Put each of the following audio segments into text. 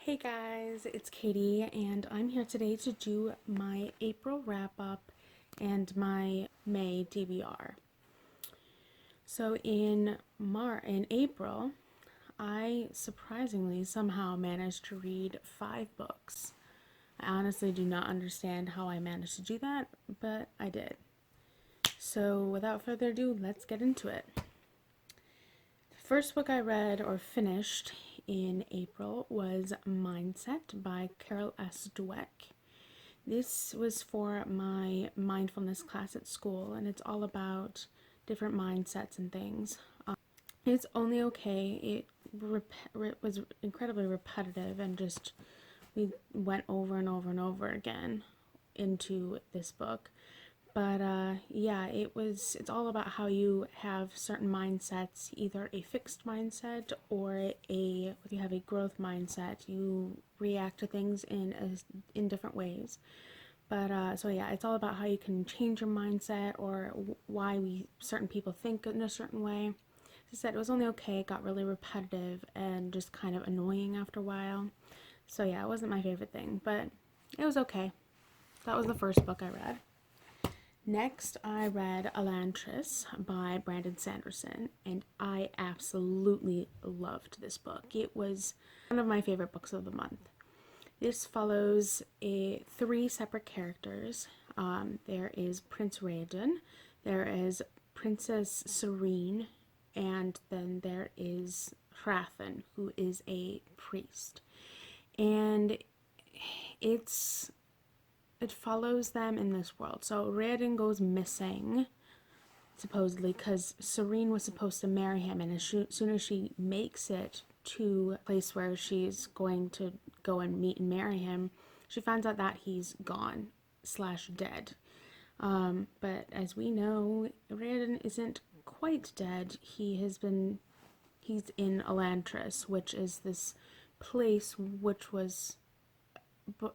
Hey guys, it's Katie, and I'm here today to do my April wrap up and my May TBR. So in April, I surprisingly somehow managed to read 5 books. I honestly do not understand how I managed to do that, but I did. So without further ado, let's get into it. The first book I read or finished in April was Mindset by Carol S. Dweck. This was for my mindfulness class at school, and it's all about different mindsets and things. It's only okay. It was incredibly repetitive, and just we went over and over and over again into this book. But yeah, it's all about how you have certain mindsets, either a fixed mindset or if you have a growth mindset, you react to things in different ways. But so yeah, it's all about how you can change your mindset or why certain people think in a certain way. As I said, it was only okay. It got really repetitive and just kind of annoying after a while. So yeah, it wasn't my favorite thing, but it was okay. That was the first book I read. Next, I read Elantris by Brandon Sanderson, and I absolutely loved this book. It was one of my favorite books of the month. This follows 3 separate characters. There is Prince Raoden, there is Princess Serene, and then there is Hrathen, who is a priest. And it follows them in this world. So Raoden goes missing, supposedly, because Serene was supposed to marry him, and as soon as she makes it to a place where she's going to go and meet and marry him, she finds out that he's gone / dead. But as we know, Raoden isn't quite dead. He's in Elantris, which is this place which was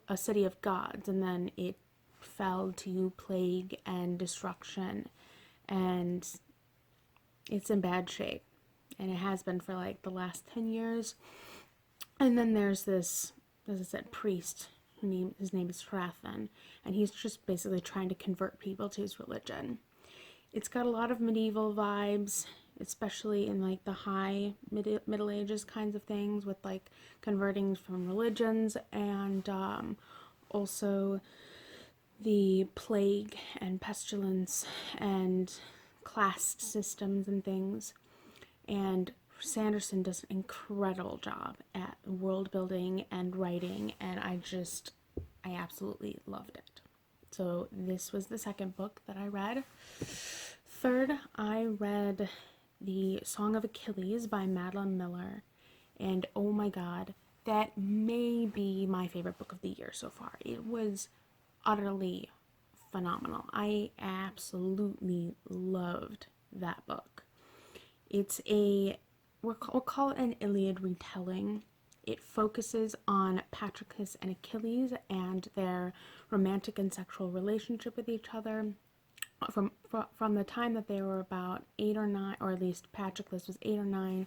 a city of gods, and then it fell to plague and destruction, and it's in bad shape, and it has been for like the last 10 years. And then there's this, as I said, priest. His name is Hrathen, and he's just basically trying to convert people to his religion. It's got a lot of medieval vibes, especially in like the high middle ages kinds of things, with like converting from religions, and also the plague and pestilence and class systems and things. And Sanderson does an incredible job at world building and writing, and I absolutely loved it. So this was the second book that I read. Third, I read The Song of Achilles by Madeline Miller, and oh my god, that may be my favorite book of the year so far. It was utterly phenomenal. I absolutely loved that book. We'll call it an Iliad retelling. It focuses on Patroclus and Achilles and their romantic and sexual relationship with each other from the time that they were about 8 or 9, or at least Patroclus was 8 or 9,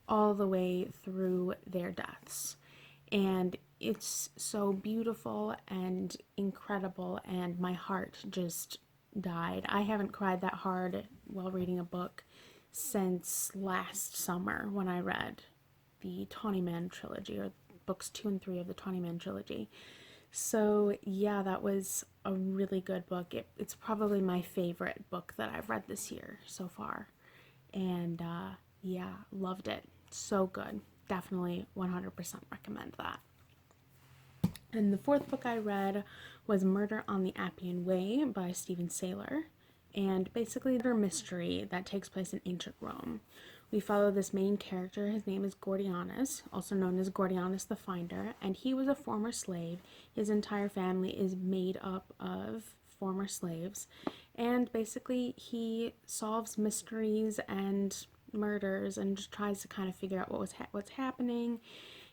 all the way through their deaths. And it's so beautiful and incredible, and my heart just died. I haven't cried that hard while reading a book since last summer when I read the Tawny trilogy, or books 2 and 3 of the Tawny trilogy. So yeah, that was a really good book. It's probably my favorite book that I've read this year so far. And yeah, loved it. So good. Definitely 100% recommend that. And the fourth book I read was Murder on the Appian Way by Stephen Saylor. And basically a mystery that takes place in ancient Rome. We follow this main character. His name is Gordianus, also known as Gordianus the Finder, and he was a former slave. His entire family is made up of former slaves, and basically he solves mysteries and murders and just tries to kind of figure out what's happening.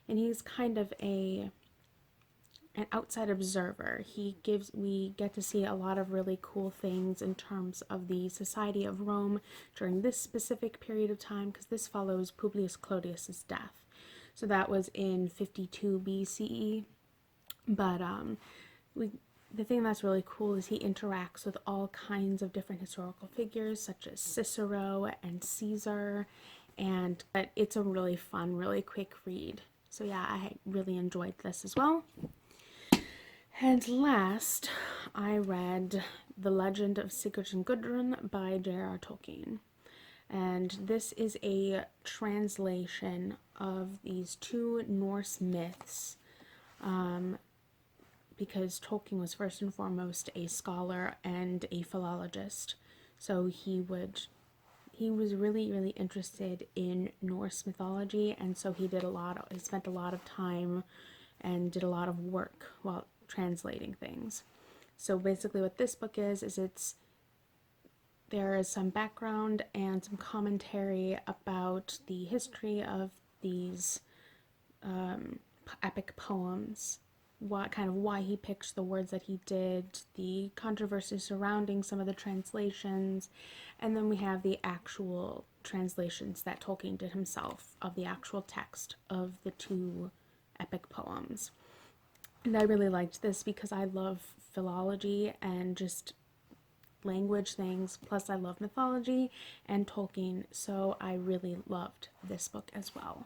And he's kind of an outside observer. We get to see a lot of really cool things in terms of the society of Rome during this specific period of time, because this follows Publius Clodius's death. So that was in 52 BCE. But the thing that's really cool is he interacts with all kinds of different historical figures, such as Cicero and Caesar, but it's a really fun, really quick read. So yeah, I really enjoyed this as well. And last, I read The Legend of Sigurd and Gudrun by J.R.R. Tolkien. And this is a translation of these two Norse myths, because Tolkien was first and foremost a scholar and a philologist. So he was really, really interested in Norse mythology, and so he spent a lot of time and did a lot of work while translating things. So basically what this book is there is some background and some commentary about the history of these epic poems, why he picked the words that he did, the controversy surrounding some of the translations, and then we have the actual translations that Tolkien did himself of the actual text of the two epic poems. And I really liked this because I love philology and just language things, plus I love mythology and Tolkien, so I really loved this book as well.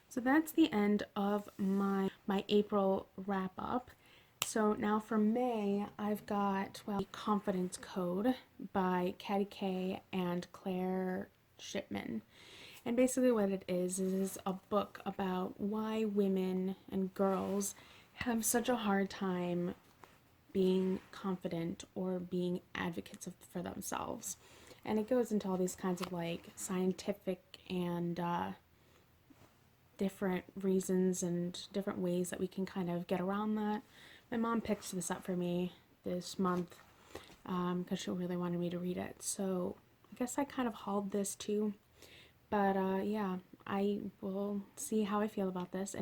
So that's the end of my April wrap up. So now for May, I've got Confidence Code by Katty Kay and Claire Shipman. And basically what it is a book about why women and girls have such a hard time being confident or being advocates for themselves. And it goes into all these kinds of scientific and different reasons and different ways that we can kind of get around that. My mom picked this up for me this month because she really wanted me to read it. So I guess I kind of hauled this too. But yeah, I will see how I feel about this.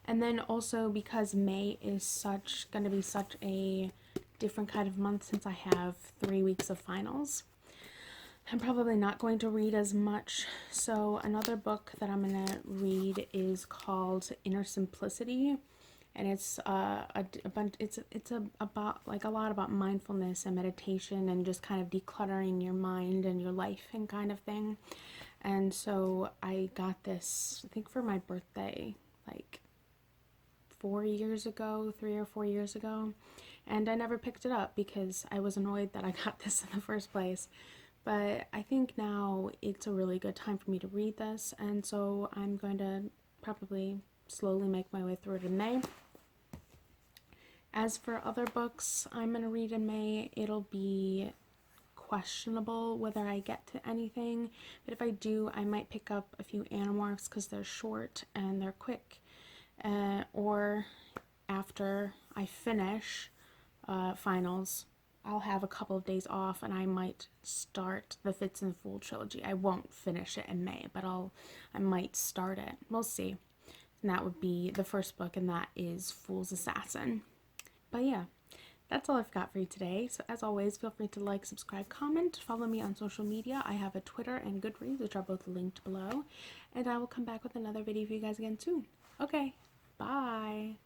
And then also because May is going to be such a different kind of month since I have 3 weeks of finals, I'm probably not going to read as much. So another book that I'm going to read is called Inner Simplicity, and it's about a lot about mindfulness and meditation and just kind of decluttering your mind and your life and kind of thing. And so I got this, I think, for my birthday, 3 or 4 years ago, and I never picked it up because I was annoyed that I got this in the first place. But I think now it's a really good time for me to read this, and so I'm going to probably slowly make my way through it in May. As for other books I'm going to read in May, it'll be questionable whether I get to anything, but if I do, I might pick up a few Animorphs because they're short and they're quick, or after I finish finals, I'll have a couple of days off and I might start the Fitz and Fool trilogy. I won't finish it in May, but I might start it. We'll see. And that would be the first book, and that is Fool's Assassin. But yeah, that's all I've got for you today. So as always, feel free to like, subscribe, comment, follow me on social media. I have a Twitter and Goodreads, which are both linked below. And I will come back with another video for you guys again soon. Okay, bye.